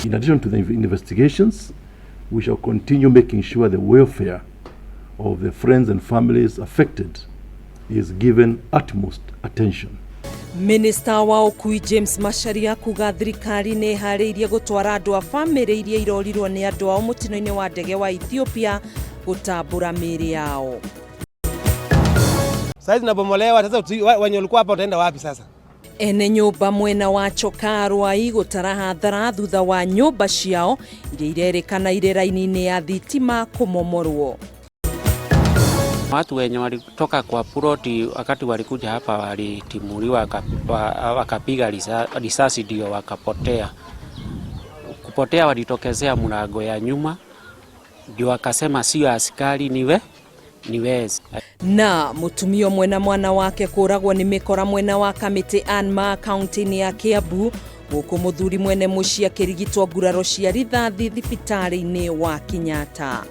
In addition to the investigations, we shall continue making sure the welfare of the friends and families affected is given utmost attention. Minister wa Ukui James Macharia kuga thirikari nĩ harĩirie gũtwara andũ a famĩlĩ iria irorirwo nĩ andũ ao mũtino-inĩ wa ndege wa Ethiopia gũtambũra mĩĩrĩ yao. Sasa tunabomolewa, sasa wenye walikuwa hapa wataenda wapi sasa? Ene nyũmba mwena wa Chokarwai gũtara hathara thutha wa nyũmba ciao iria irerĩkana irĩ raini-inĩ ya thitima kũmomorwo. Watu wenye walitoka kwa ploti wakati walikuja hapa walitimuliwa wakapiga risasi ndio wakapotea. Kupotea walitokezea mlango ya nyuma ndio wakasema sio askari ni wezi. Na mutumio mwena mwana wake kũragwo nĩ mĩkora mwena wa Kamiti Anma kaunti-inĩ ya Kiambu gũkũ mũthuri mwene mũciĩ akĩrigitwo nguraro cia rithathi thibitarĩ-inĩ wa Kenyatta.